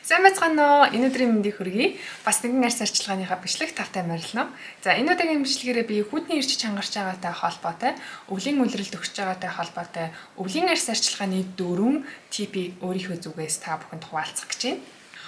Сайн байцгаана уу? Энэ өдрийн мэндийг хүргэе. Бас нэгэн арьс арчилгааныхаа бичлэг тавтай морилно. За энэ удаагийн бичлэгээрээ би хүүтний ирж чангарч байгаатай холбоотой, өвлийн үлрэлт өгч байгаатай холбоотой, өвлийн арьс арчилгааны 4 типийг өөрийнхөө зүгээс та бүхэнд хуваалцах гэж байна.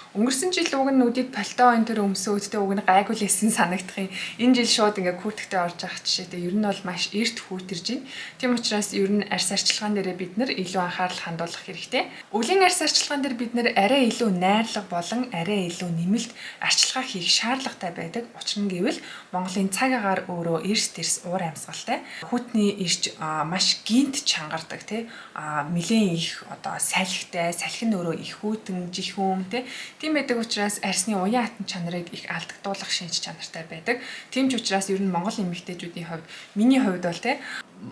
Өнгөрсөн жил уг нь нүдийг пальто энэ төр өмсөн үедээ уг нь гайгүй л эсэн санагдах юм. Энэ жил шууд ингээ хүүтгэдтэй орж явах жишээтэй ер нь бол маш эрт хүүтэрж байна. Тийм учраас ер нь арьс арчилгаан дээрээ бид нар илүү анхаарал хандуулах хэрэгтэй. Өвлийн арьс арчилгаан дээр бид нар арай илүү найрлага болон арай илүү нэмэлт арчилгаа хийх шаардлагатай байдаг. Учир нь гэвэл Монголын цаг агаар өөрөө эрс дэрс уур амьсгалтай. Хүүтний ирж маш гинт чангардаг тий. Нэлээд их одоо салхитай, салхи нь өөрөө их хүүтэн, жихүүм тий. Тийм байдаг учраас арьсны уян хатан чанарыг их алдагдуулах шинж чанартай байдаг. Тийм ч учраас ер нь Монгол эмэгтэйчүүдийн хувьд миний хувьд бол те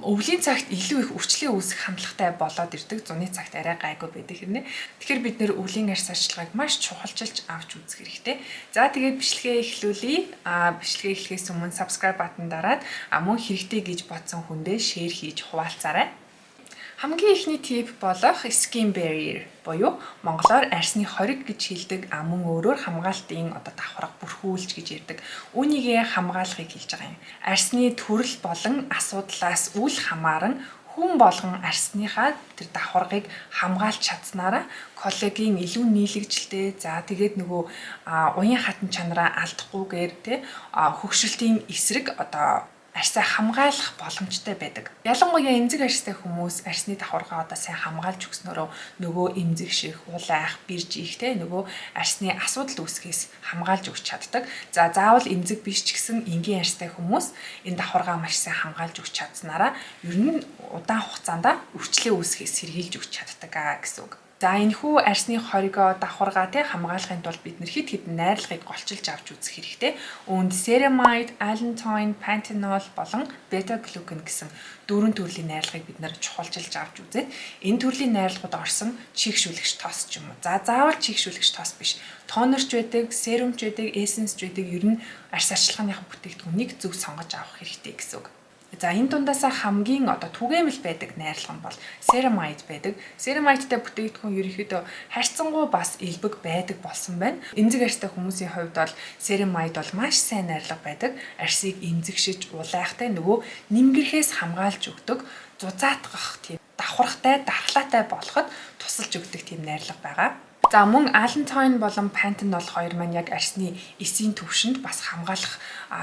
өвлийн цагт илүү их өвчлөө үүсэх хандлагатай болоод ирдэг. Зуны цагт арай гайгүй байдаг хэрнээ. Тэгэхээр бид нэр өвлийн арьс арчилгааг маш чухалчилж авч үзэх хэрэгтэй. За тэгээд бичлэгээ эхлүүлье. Бичлэгээ эхлэхээс өмнө subscribe бутан дараад мөн хэрэгтэй гэж бодсон хүндээ share хийж хуваалцаарай. Хамгийн ихний тип болох skin barrier буюу монголоор арьсны хориг гэж хэлдэг мөн өөрөөр хамгаалтын одоо давхарга бүрхүүлж гэж ярьдаг. Үүнийгээ хамгаалахыг хэлж байгаа юм. Арьсны төрөл болон асуудлаас үл хамааран хүн болгон арьсныхаа тэр давхаргыг хамгаалж чадсанараа коллаген илүү нийлэгжилтэй. За тэгээд нөгөө уян хатан чанараа алдахгүйгээр те хөгшрөлтийн эсрэг одоо арьсаа хамгаалах боломжтой байдаг. Ялангуяа эмзэг арьстай хүмүүс арьсны давхаргаа одоо сайн хамгаалж өгснөөрөө нөгөө эмзэг шиг улайх, бирж ихтэй нөгөө арьсны асуудал үүсгэхээс хамгаалж өгч чаддаг. За заавал эмзэг биш ч гэсэн энгийн арьстай хүмүүс энэ давхаргаа маш сайн хамгаалж өгч чадсанараа ер нь удаан хугацаанд өвчлөө үүсгэхээс сэргийлж өгч чаддаг гэсэн үг. За энэхүү арьсны хоригоо давхаргаа хамгаалахын тулд бид нар хэд хэдэн найрлагыг голчилж авч үзэх хэрэгтэй. Үүнд ceramide, allantoin, panthenol болон beta-glucan гэсэн 4 төрлийн найрлагыг бид нар чухалчилж авч үзээд энэ төрлийн найрлагууд орсон чийгшүүлэгч тос ч юм уу. За заавал чийгшүүлэгч тос биш. Тонерч байдаг, серумч байдаг, эссенсч байдаг. Ер нь арьс арчилгааныхаа бүтээгдэхүүнийг зөв сонгож авах хэрэгтэй гэсэн үг. За энэ дундаасаа хамгийн одоо түгээмэл байдаг найрлага нь бол ceramide байдаг. Ceramide-тай бүтээгдэхүүн ерөнхийдөө харьцангуй бас элбэг байдаг болсон байна. Эмзэг арьстай хүмүүсийн хувьд бол ceramide бол маш сайн найрлага байдаг. Арьсыг эмзэгшиж, улайхтай нөгөө нимгэрхээс хамгаалж өгдөг, зузаатгах тийм давхаргатай, дархлаатай болоход тусалж өгдөг тийм найрлага байгаа. За мөн allantoin болон panthenol хоёр маань яг арьсны эсийн төвшөнд бас хамгаалах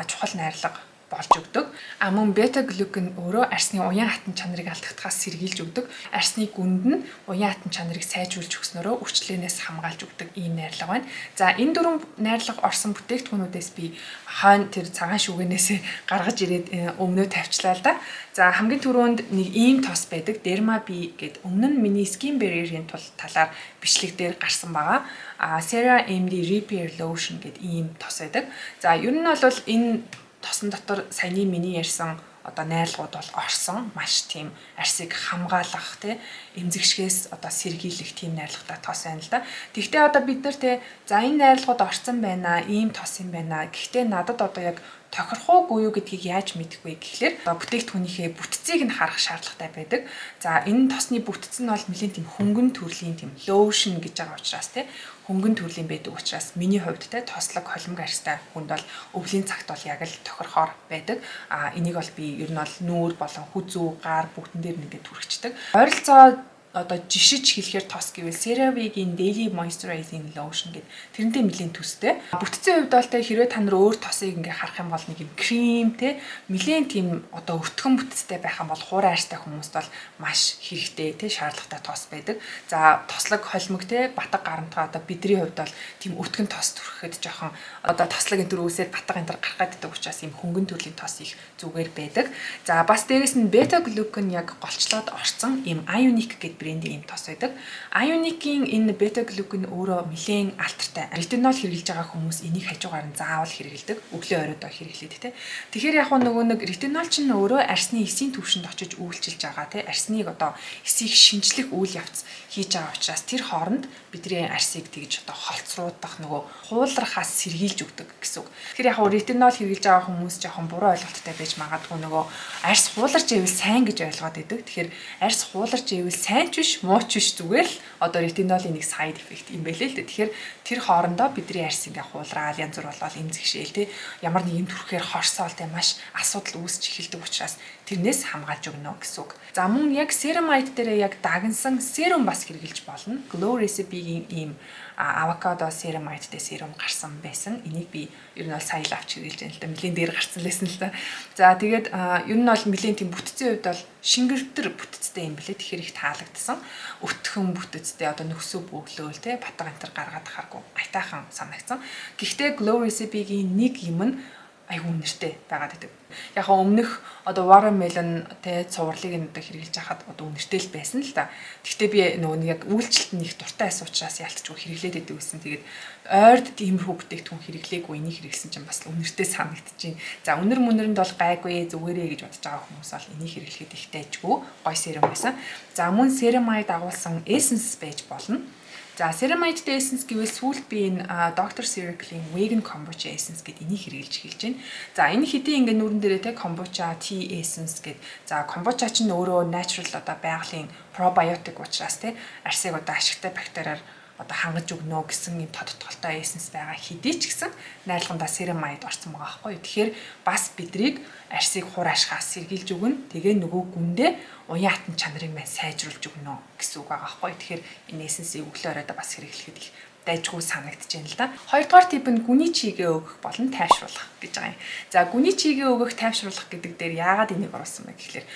чухал найрлага болж өгдөг. Мөн beta-glucan өөрөө арьсны уян хатан чанарыг алдагдахаас сэргийлж өгдөг. Арьсны гүнд нь уян хатан чанарыг сайжруулж өгснөөрөө өвчлөнөөс хамгаалж өгдөг ийм найрлага байна. За энэ 4 найрлага орсон бүтээгдэхүүнүүдээс би хойно тэр цагаан шүгэнээсээ гаргаж ирээд өмнөө тавьчлаа л да. За хамгийн түрүүнд нэг ийм тос байдаг. Derma-B гэд өмнө нь миний skin barrier-ийн талаар бичлэг дээр гарсан байгаа. CeraMD Repair Lotion гэд ийм тос байдаг. За ер нь бол энэ тосон дотор саяны миний ярьсан одоо найрлагууд бол орсон маш тийм арьсыг хамгаалах тий эмзэгшгээс одоо сэргийлэх тийм найрлагатай тос байна л да. Тэгвэл одоо бид нар за энэ найрлагууд орсон байна, ийм тос юм байна. Гэхдээ надад одоо яг тохирохоогүй юу гэдгийг яаж мэдэх вэ гэхлээр бүтээгдэхүүнийхээ бүтцийг нь харах шаардлагатай байдаг. За энэ тосны бүтц нь бол нэлээд тийм хөнгөн төрлийн тийм lotion гэж байгаа учраас хөнгөн төрлийн байдаг учраас миний хувьд тослог холимог арьстай хүнд бол өвлийн цагт бол яг л тохирохоор байдаг. Энийг бол би ер нь бол нүүр болон хүзүү, гар бүгдэн дээр нэгээд түрхчихдэг. Ойролцоо одоо жишиж хэлэхээр тос гэвэл CeraVe-ийн Daily Moisturizing Lotion гэдэг тэрнтэй нэлийн төстэй. Бүтцийн хувьд бол хэрвээ та нар өөр тосыг ингээ харах юм бол нэг юм крем нэлийн тийм одоо өтгөн бүтцтэй байх юм бол хуурай арьстай хүмүүст бол маш хэрэгтэй шаардлагатай тос байдаг. За тослог холимог батга гарамтгаа одоо бидний хувьд бол тийм өтгөн тос түрхэхэд жоохон одоо тослог энэ төр үсээд батга энэ төр гарах гэдэг учраас юм хөнгөн төрлийн тос их зүгээр байдаг. За бас дээрэс нь beta-glucan яг голчлоод орсон юм Ionic гэдэг брендийн ийм тос байдаг. Ionic-ийн энэ beta-glucan өөрөө нэлээд алтартай. Ретинол хэрэглэж байгаа хүмүүс энийг хажуугаар нь заавал хэрэглэдэг. Өглөө оройдоо хэрэглээд Тэгэхээр яг нөгөө нэг ретинол чинь өөрөө арьсны эсийн төвшөнд очиж үйлчилж байгаа арьсныг одоо эсийг шинжлэх үйл явц хийж байгаа учраас тэр хооронд бидний арьсыг тэгж одоо холцруудах нөгөө хуулрахаас сэргийлж өгдөг гэсэн үг. Тэгэхээр яг ретинол хэрэглэж байгаа хүмүүс жоохон буруу ойлголттой байж магадгүй нөгөө арьс хууларч ивэл сайн гэж ойлгоод байдаг. Тэгэхээр арьс хууларч ивэл сайн сайч биш, мууч биш зүгээр л одоо ретинолийн нэг side effect юм байлээ л дээ. Тэгэхээр тэр хоорондоо бидний арьс ингээ хуулраад янз бүр болоод эмзэгшээл тий ямар нэг юм төрөхээр хорсоол тий маш асуудал үүсч эхэлдэг учраас тэрнээс хамгаалж өгнө гэсэн үг. За мөн яг ceramide дээр яг дагнсан серум бас хэрэгжилж болно. Glow Recipe-ийн ийм авокадо ceramide-тэй серум гарсан байсан. Энийг би ер нь бол сая л авч хэрэгжилж байна л да. Нэлийн дээр гарсан лсэн л да. За тэгээд ер нь бол нэлийн тийм бүтцийн хувьд бол шингэртэр бүтцтэй юм блэ. Тэгэхээр их таалагдсан. Өтгөн бүтцтэй одоо нөхсөө бөглөөл те батга энтер гаргаад ахааргүй айтайхан санагдсан. Гэхдээ Glow Recipe-ийн нэг юм нь айгүй үнэртэй байгаад байдаг. Яг өмнөх одоо watermelon те цувралыг нь одоо хэрэгжилж хахад одоо үнэртэй л байсан л да. Гэхдээ би нөгөө нэг яг үйлчлэлт нь их дуртай байсан учраас ялцчгүй хэрэглээд байдаг гэсэн. Тэгээд ойрд тиймэрхүү бүтээгдэхүүн хэрэглээгүй энийг хэрэглэсэн чинь бас үнэртэй санагдчихээн. За үнэр мөнөрэнд бол гайгүй зүгээрээ гэж бодож байгаа хүмүүс бол энийг хэрэглэхэд их дайжгүй гой серум байсан. За мөн ceramide агуулсан essence байж болно. За ceramide essence гэвэл сүүлд би энэ Dr. Circle-ийн vegan kombucha essence гэдэг энийг хэрэгжилж эхэлж байна. За энэ хэдийн ингээ нүүрэн дээрээ те kombucha tea essence гэдэг. За kombucha чинь өөрөө natural одоо байгалийн probiotic учраас те арсыг одоо ашигтай бактериар одоо хангаж өгнө гэсэн юм тодтолтой essence байгаа хэдий ч гэсэн найрлагандаа ceramide орсон байгаа байхгүй. Тэгэхээр бас бидрийг арсыг хураашхаас сэргийлж өгнө. Тэгээ нөгөө гүндээ уян хатан чанарыг мань сайжруулж өгнө гэсэн үг байгаа байхгүй. Тэгэхээр энэ essence-ийг өглөөрөө бас хэрэглэхэд их дайжгүй санагдаж байна л да. Хоёрдугаар тип нь гүний чигээ өгөх болон тайвшруулах гэж байгаа юм. За гүний чигээ өгөх тайвшруулах гэдэг дээр яагаад энийг оруулсан бэ гэхлээр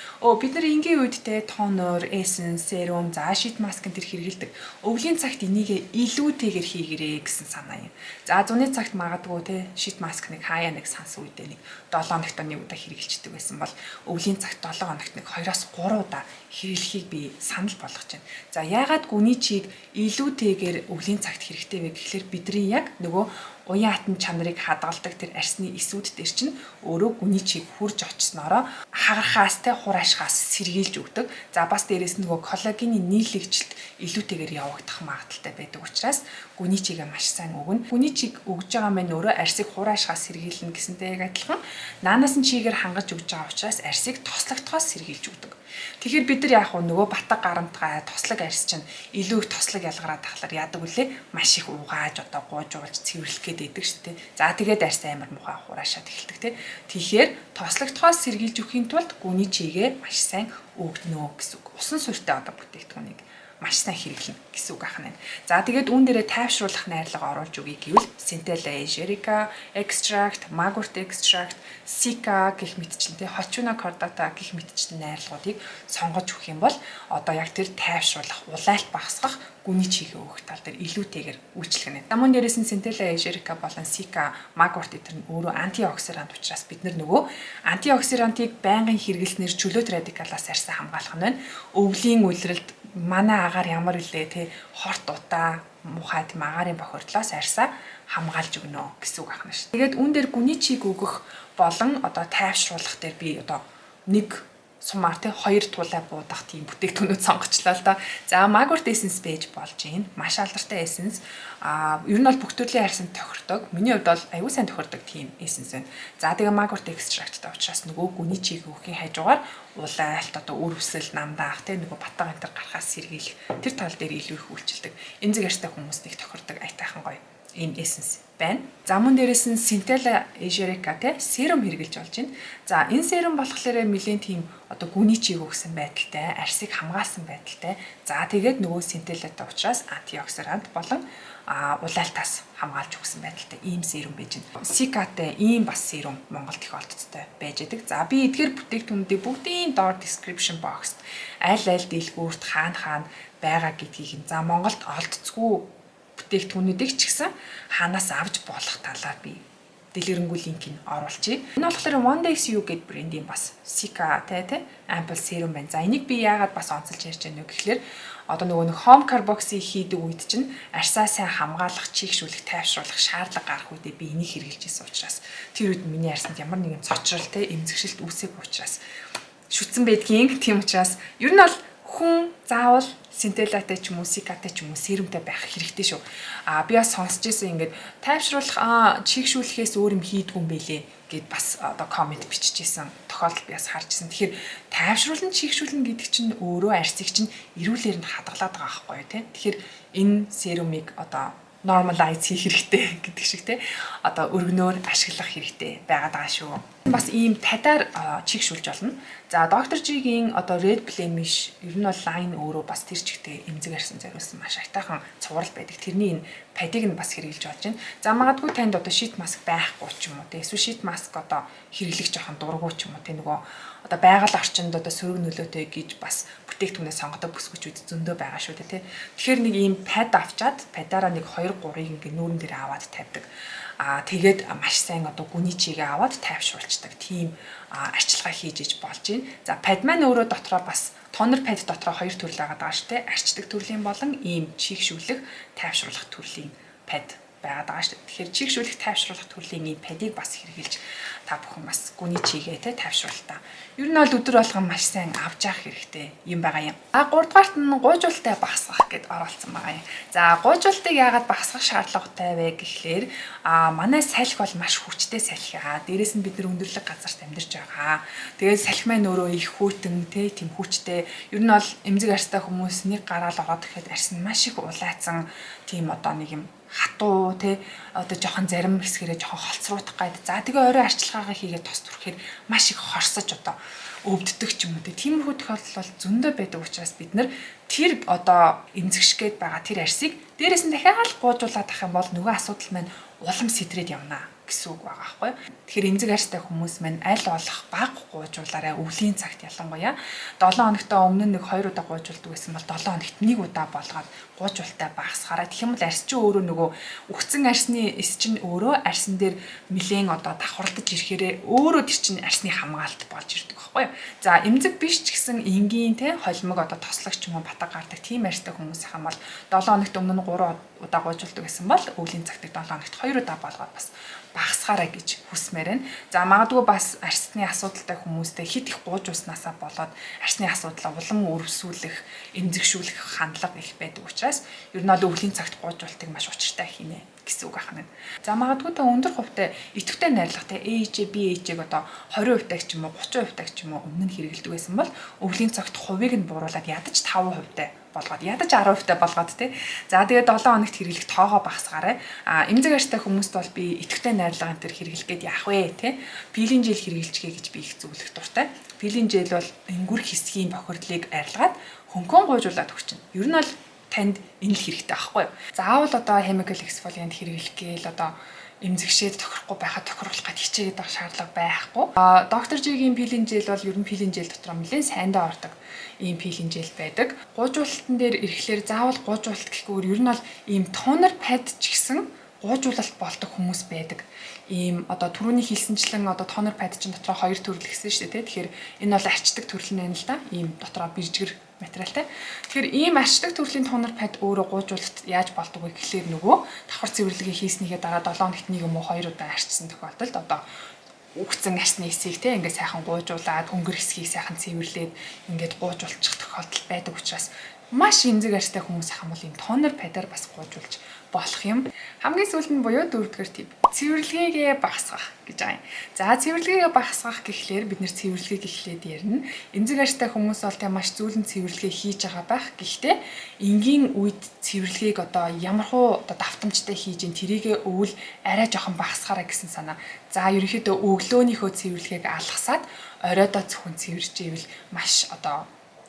бид нар энгийн үедтэй тонер, essence, serum, за sheet mask энэ төр хэрэгэлдэг. Өвлийн цагт энийг илүүтэйгээр хийгэрээ гэсэн санаа юм. За зуны цагт магадгүй те sheet mask нэг хаяа нэг санс үедээ нэг 7 хоногт нэг удаа хэрэгжилдэг байсан бол өвлийн цагт 7 хоногт нэг 2-3 удаа хэрэглэхийг би санал болгож байна. За яагаад гүний чиг илүүтэйгээр өвлийн цагт хэрэгтэй вэ гэхлээр бидний яг нөгөө уян хатан чанарыг хадгалдаг тэр арсны эсүүд дээр чинь өөрөө гүний чиг хурж очсноороо хагархаас те хураашхаас сэргийлж өгдөг. За бас дээрэс нь нөгөө коллагений нийлэгжилт илүүтэйгээр явагдах магадaltaй байдаг учраас гүний чигээ маш сайн өгнө. Гүний чиг өгж байгаа мань өөрөө арсыг хураашхаас сэргийлнэ гэсэнтэй яг адилхан наанаас нь чигээр хангаж өгж байгаа учраас арсыг тослогдохоос сэргийлж өгдөг. Тэгэхээр бид нар яг нөгөө батга гарамтгай тослог арьс чинь илүү их тослог ялгараад тахлаар яадаг үлээ маш их угааж одоо гууж уулж цэвэрлэх гээд байдаг шүү дээ. За тэгээд арьс амар муухай хураашаад эхэлдэг те. Тэгэхээр тослогдохоос сэргийлж өхийн тулд гүний чигээ маш сайн өгнө гэсэн үг. Усан суурьтай одоо бүтээгдэхүүнийг маш сайн хэрэглэнэ гэсэн үг ахна. За тэгээд үүн дээрээ тайвшруулах найрлага оруулж өгье гэвэл Centella Aegerica extract, Magwort extract, Sika гэх мэтчлэн тий Hochuna cordata гэх мэтчлэн найрлагуудыг сонгож өгөх юм бол одоо яг тэр тайвшруулах, улайлт багасгах гүний чигээ өгөх тал дээр илүүтэйгээр үйлчлэх нэ. Намун дээрээс нь Centella Aegerica болон Sika, Magwort гэдэг нь өөрөө антиоксидант учраас бид нөгөө антиоксидантыг байнгын хэрэглэснээр чөлөөт радикалаас арьсаа хамгаалах нь байна. Өвлийн улиралд манай агаар ямар илээ те хорт утаа муухай тийм агаарын бохирдлоос арьсаа хамгаалж өгнө гэсэн үг ахна ш. Тэгээд үүн дээр гүний чиг өгөх болон одоо тайвшруулах дээр би одоо нэг сумаар те хоёр тулаа буудах тийм бүтээгдэхүүнүүд сонгочлоо л да. За Magwort essence байж болж байна. Маш алдартай essence. Ер нь бол бүх төрлийн арьсанд тохирдог. Миний хувьд бол аюул сайн тохирдог тийм essence байна. За тэгээ Magwort extract-тай учраас нөгөө гүний чиг өгөхийн хажуугаар улайлт одоо үр өсөл намдаах те нөгөө батга энтер гарахаас сэргийлэх тэр тал дээр илүү их үйлчилдэг. Эмзэг арьстай хүмүүст их тохирдог айтайхан гоё ийм essence байна. За мөн дээрээс нь Centella Aegerica те серум хэрэгжилж болж байна. За энэ серум болохоор нэлээд тийм одоо гүний чиг өгсөн байдалтай, арьсыг хамгаалсан байдалтай. За тэгээд нөгөө Centella-тай учраас антиоксидант болон улайлтаас хамгаалж өгсөн байдалтай ийм серум байж байна. Sika-тай ийм бас серум Монголд их олдцтой байж байдаг. За би эдгээр бүтээгдэхүүнүүдийг бүгдийн доор description box-т аль дэлгүүрт хаана байгаа гэдгийг за Монголд олдцгүй бүтээгдэхүүнүүдийг ч гэсэн хаанаас авч болох талаар би дэлгэрэнгүй линкийг оруулчихъя. Энэ болохоор One Days You гэдэг брендийн бас Sika те ampoule serum байна. За энийг би яагаад бас онцолж ярьж байна вэ гэхлээр одоо нөгөө нэг home carboxy хийдэг үед чинь арьсаа сайн хамгаалах, чийгшүүлэх, тайвшруулах шаардлага гарах үедээ би энийг хэрэгжилж байсан учраас тэр үед миний арьсанд ямар нэгэн цочрол те эмзэгшилт үүсээгүй учраас шүтсэн байдгийн. Тийм учраас ер нь бол хүн заавал Centella-тай ч юм уу, Sika-тай ч юм уу серумтай байх хэрэгтэй шүү. Би бас сонсч байсан ингээд тайвшруулах, чийгшүүлэхээс өөр юм хийдгүй юм бэлээ гэд бас одоо комент бичижсэн тохиолдол би бас харжсэн. Тэгэхээр тайвшруулна, чийгшүүлнэ гэдэг чинь өөрөө арьсыг чинь эрүүлэр нь хадгалаад байгаа байхгүй тий. Тэгэхээр энэ серумыг одоо normalize хийх хэрэгтэй гэдэг шиг тий. Одоо өргөнөөр ашиглах хэрэгтэй байгаад байгаа шүү. Бас ийм тадаар чийгшүүлж болно. За доктор Жигийн одоо red blemish ер нь бол line өөрөө бас тэр чигтээ эмзэг арьсан зориулсан маш айтайхан цуврал байдаг. Тэрний энэ падийг нь бас хэрэгжилж болж байна. За магадгүй танд одоо sheet mask байхгүй ч юм уу те. Эсвэл sheet mask одоо хэрэглэх жоохон дургуй ч юм уу те. Нөгөө одоо байгаль орчинд одоо сөрөг нөлөөтэй гэж бас бүтээгдэхүүнээ сонгодог бүсгүүчүүд зөндөө байгаа шүү те. Тэгэхээр нэг ийм пад авчаад падаараа нэг 2 3-ыг ингээ нүүрэн дээр аваад тавьдаг. Тэгээд маш сайн одоо гүний чигээ аваад тайвшруулцдаг. Тийм арчилгаа хийж иж болж байна. За пад маань өөрөө дотроо бас тонер пад дотроо 2 төрөл байгаа шүү дээ. Арчдаг төрлийн болон ийм чийгшүүлэх, тайвшруулах төрлийн пад байгаад байгаа шүү дээ. Тэгэхээр чийгшүүлэх, тайвшруулах төрлийн ийм падийг бас хэрэгжилж та бүхэн бас гүний чигээ те тайвшруултаа. Ер нь бол өдөр болгон маш сайн авч явах хэрэгтэй юм байгаа юм. 3 дугаарт нь гуйжуултаа багасгах гэд оролцсон байгаа юм. За гуйжуултыг яагаад багасгах шаардлагатай вэ гэхлээр манай салхи бол маш хүчтэй салхи аа. Дээрээс нь бид нар өндөрлөг газарт амьдарч байгаа. Тэгээд салхи маань өөрөө их хүйтэн те тийм хүчтэй. Ер нь бол эмзэг арьстай хүмүүс нэг гараал ороод ирэхэд арьс нь маш их улайцсан тийм одоо нэг юм хатуу те одоо жоохон зарим хэсгэрээ жоохон холцруулах гайд. За тэгээ орой арчилгаагаа хийгээд тос түрхэхээр маш их хорсож одоо өвддөг ч юм уу те. Тиймэрхүү тохиолдол бол зөндөө байдаг учраас бид нар тэр одоо эмзэгшгээд байгаа тэр арьсыг дээрээс нь дахиад гуйжуулаад ах юм бол нөгөө асуудал маань улам сэтрээд явна гэсэн үг байгаа байхгүй. Тэгэхээр эмзэг арьстай хүмүүс маань аль болох бага гуйжуулаарай өвлийн цагт ялангуяа 7 хоногт өмнө нэг 2 удаа гуйжуулдаг байсан бол 7 хоногт 1 удаа болгоод гуйжуултаа багасгаарай. Тэгэх юм бол арьс чинь өөрөө нөгөө үхсэн арьсны эс чинь өөрөө арьсан дээр нэлээд одоо давхарлаж ирэхээрээ өөрөө тэр чинь арьсны хамгаалалт болж ирдэг байхгүй. За эмзэг биш ч гэсэн энгийн те холимог одоо тослогч юм уу батаг гардаг тийм арьстай хүмүүс хам бол 7 хоногт өмнө нь 3 удаа гуйжуулдаг гэсэн бол өвлийн цагт 7 хоногт 2 удаа болгоод бас багасгаарай гэж хүсмээр байна. За магадгүй бас арьсны асуудалтай хүмүүстэй хит их гуйжуулснаасаа болоод арьсны асуудлаа улам өрөвсүүлэх, эмзэгшүүлэх хандлага их байдаг учраас ер нь бол өвлийн цагт гуйжуултыг маш учиртай хийнэ гэсэн үг ахна. За магадгүй та өндөр хувьтай идэвхтэй найрлагатай AHA, BHA-г одоо 20% ч юм уу 30% ч юм уу өмнө нь хэрэгэлдэг байсан бол өвлийн цагт хувийг нь бууруулад ядаж 5% болгоод ядаж 10% болгоод тий. За тэгээд 7 хоногт хэрэглэх тоогоо багасгаарай. Эмзэг арьстай хүмүүст бол би идэвхтэй найрлагын төр хэрэглэх гээд яах вэ тий. Пилийн жил хэрэгжилчгээ гэж би их зөвлөх дуртай. Пилийн жил бол энгүр хэсгийн бохирдлыг арилгаад хөнгөн гуйжуулаад өгч чинь. Ер нь бол танд энэ л хэрэгтэй байхгүй юу. Заавал одоо chemical exfoliant хэрэглэх гээл одоо эмзэгшээд тохирохгүй байхад тохируулах гэж хичээгээд байгаа шаардлага байхгүй. Доктор Жигийн пилийн жил бол ер нь пилийн жил дотор нэлээд сайндаа ордог ийм пилийн жил байдаг. Гуйжуулалтан дээр ирэхлээр заавал гуйжуулалт гэхгүйгээр ер нь бол ийм тонер пад ч гэсэн гуйжуулалт болдог хүмүүс байдаг. Ийм одоо түрүүний хэлсэнчлэн одоо тонер пад чинь дотроо 2 төрөл гэсэн шүү дээ. Тэгэхээр энэ бол арчдаг төрөл нь байна л да. Ийм дотроо биржгэр материалтай. Тэгэхээр ийм арчдаг төрлийн тонер пад өөрөө гуйжуулалт яаж болдог вэ гэхлээр нөгөө давхар цэвэрлэгээ хийснийхээ дараа 7 хоногт нэг юм уу 2 удаа арчсан тохиолдолд одоо үхсэн арьсны эсийг те ингээд сайхан гуйжуулаад өнгөр хэсгийг сайхан цэвэрлээд ингээд гуйжуулчих тохиолдол байдаг учраас маш эмзэг арьстай хүмүүс ахын бол ийм тонер падаар бас гуйжуулж болох юм. Хамгийн сүүлд нь буюу 4-р тип. Цэвэрлэгээгээ багасгах гэж байгаа юм. За цэвэрлэгээгээ багасгах гэхлээр бид нэр цэвэрлэгээг эхлээд ярина. Эмзэг арьстай хүмүүс бол тэ маш зүүлэн цэвэрлэгээ хийж байгаа байх. Гэхдээ энгийн үед цэвэрлэгээг одоо ямархуу одоо давтамжтай хийж ин тэрийгэ өвөл арай жоохон багасгаарай гэсэн санаа. За ерөнхийдөө өглөөнийхөө цэвэрлэгээг алгасаад оройдоо зөвхөн цэвэрч ивэл маш одоо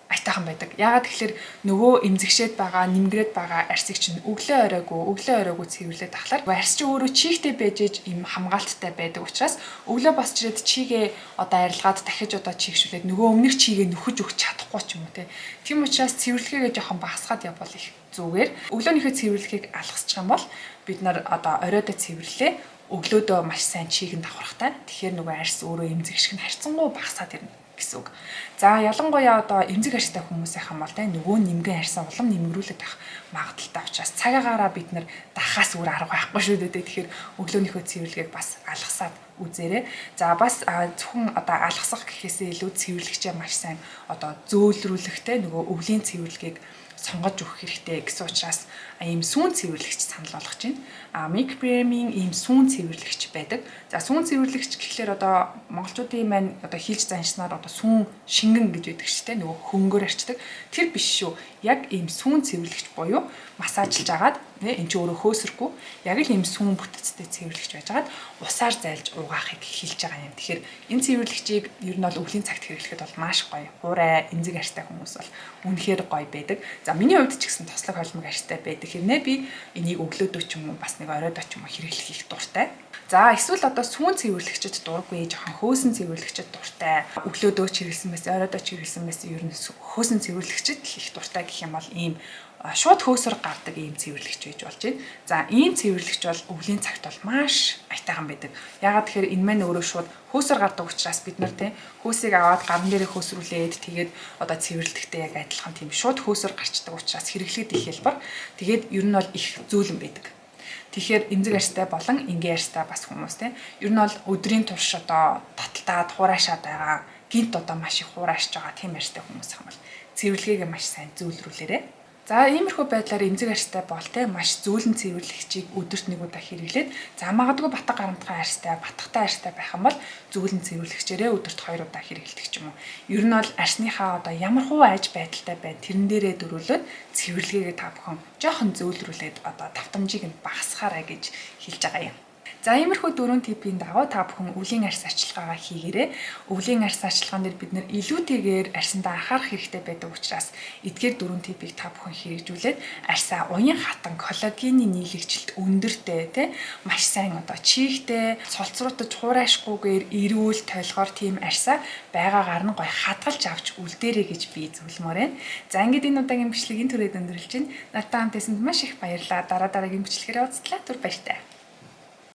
айтайхан байдаг. Яагаад тэгэхээр нөгөө эмзэгшээд байгаа, нэмгрээд байгаа арьсыг чинь өглөө оройгоо цэвэрлээд тахлаар арьс чинь өөрөө чийгтэй байж ийм хамгаалттай байдаг учраас өглөө босч ирээд чигээ одоо арилгаад дахиж одоо чийгшүүлээд нөгөө өмнөх чигээ нөхөж өгч чадахгүй ч юм уу те. Тийм учраас цэвэрлэгээгээ жоохон багасгаад явбал их зүгээр. Өглөөнийхөө цэвэрлэгийг алгасчих юм бол бид нар одоо оройдоо цэвэрлээ. Өглөөдөө маш сайн чийг нь давхрахтай. Тэгэхээр нөгөө арьс өөрөө эмзэгших нь харьцангуй багасаад ирнэ гэсэн үг. За ялангуяа одоо эмзэг арьстай хүмүүсийн хам бол нөгөө нэмгэн арьсаа улам нэмгрүүлээд авах магадaltaй учраас цагаагаараа бид нар дахаас өөр арга байхгүй шүү дээ. Тэгэхээр өглөөнийхөө цэвэрлэгийг бас алгасаад үзээрэй. За бас зөвхөн одоо алгасах гэхээсээ илүү цэвэрлэгчээ маш сайн одоо зөөлрүүлэхтэй нөгөө өвлийн цэвэрлэгийг сонгож өгөх хэрэгтэй гэсэн учраас ийм сүүн цэвэрлэгч санал болгож байна. микробиомын ийм сүүн цэвэрлэгч байдаг. За сүүн цэвэрлэгч гэхлээр одоо монголчуудын маань одоо хийлж заншнаар одоо сүүн шингэн гэж байдаг ч тийм нөгөө хөнгөөр арчдаг. Тэр биш шүү. Яг ийм сүүн цэвэрлэгч буюу массажлж агаад эн чинь өөрөө хөөсөргүй яг л ийм сүүн бүтэцтэй цэвэрлэгч байжгаад усаар зайлж угаахыг хэлж байгаа юм. Тэгэхээр энэ цэвэрлэгчийг ер нь бол өвлийн цагт хэрэглэхэд бол маш гоё. Хуурай, эмзэг арьстай хүмүүс бол үнэхээр гоё байдаг. За миний хувьд ч гэсэн тослог холимог арьстай байдаг. Хэрнээ би энийг өглөөдөө ч юм уу бас нэг оройдоо ч юм уу хэрэглэх их дуртай. За эсвэл одоо сүүн цэвэрлэгчд дурггүй, жоохон хөөсөн цэвэрлэгчд дуртай. Өглөөдөө ч хэрэглэсэн байсан, оройдоо ч хэрэглэсэн байсан ер нь хөөсөн цэвэрлэгчд их дуртай гэх юм бол ийм шууд хөөсөр гардаг ийм цэвэрлэгч байж болж байна. За ийм цэвэрлэгч бол өвлийн цагт бол маш аятайхан байдаг. Ягаад тэгэхээр энэ маань өөрөө шууд хөөсөр гардаг учраас бид нар тийм хөөсийг аваад гарын дээрээ хөөсрүүлээд тэгээд одоо цэвэрлэгтэй яг адилхан тийм шууд хөөсөр гарчдаг учраас хэрэглэхэд их хялбар. Тэгээд ер нь бол их зөөлөн байдаг. Тэгэхээр эмзэг арьстай болон энгийн арьстай бас хүмүүс тийм ер нь бол өдрийн турш одоо таталтаад хураашаад байгаа гинт одоо маш их хураашж байгаа тийм арьстай хүмүүс юм бол цэвэрлэгээ маш сайн зөөлрүүлээрэ. За иймэрхүү байдлаар эмзэг арьстай бол те маш зөөлөн цэвэрлэгчийг өдөрт нэг удаа хэрэглээд за магадгүй батг гарамтгай арьстай, батгтай арьстай байх юм бол зөөлөн цэвэрлэгчээрээ өдөрт 2 удаа хэрэглэдэг ч юм уу. Ер нь бол арьсныхаа одоо ямар хуу аж байдалтай байна тэрэн дээрээ дөрвөлөд цэвэрлэгээ та бүхэн жоохон зөөлрүүлээд одоо давтамжийг нь багасгаарай гэж хэлж байгаа юм. За иймэрхүү 4 типийн дагуу та бүхэн өвлийн арьс арчилгаагаа хийгээрэй. Өвлийн арьс арчилгаан дээр бид нэр илүүтэйгээр арьсандаа анхаарах хэрэгтэй байдаг учраас эдгээр 4 типийг та бүхэн хэрэгжүүлээд арьсаа уян хатан коллагены нийлэгжилт өндөртэй маш сайн одоо чихтэй цолцруулж хуурайшгүйгээр эрүүл толгоор тийм арьсаа байгаагаар нь гой хадгалж авч үлдээрэй гэж би зөвлөмөр байна. За ингээд энэ удаагийн бичлэгийг энэ төрөйд өндөрлж байна. Надтай хамт байсанд маш их баярлалаа. Дараагийн бичлэгээр уулзлаа. Түр баяртай.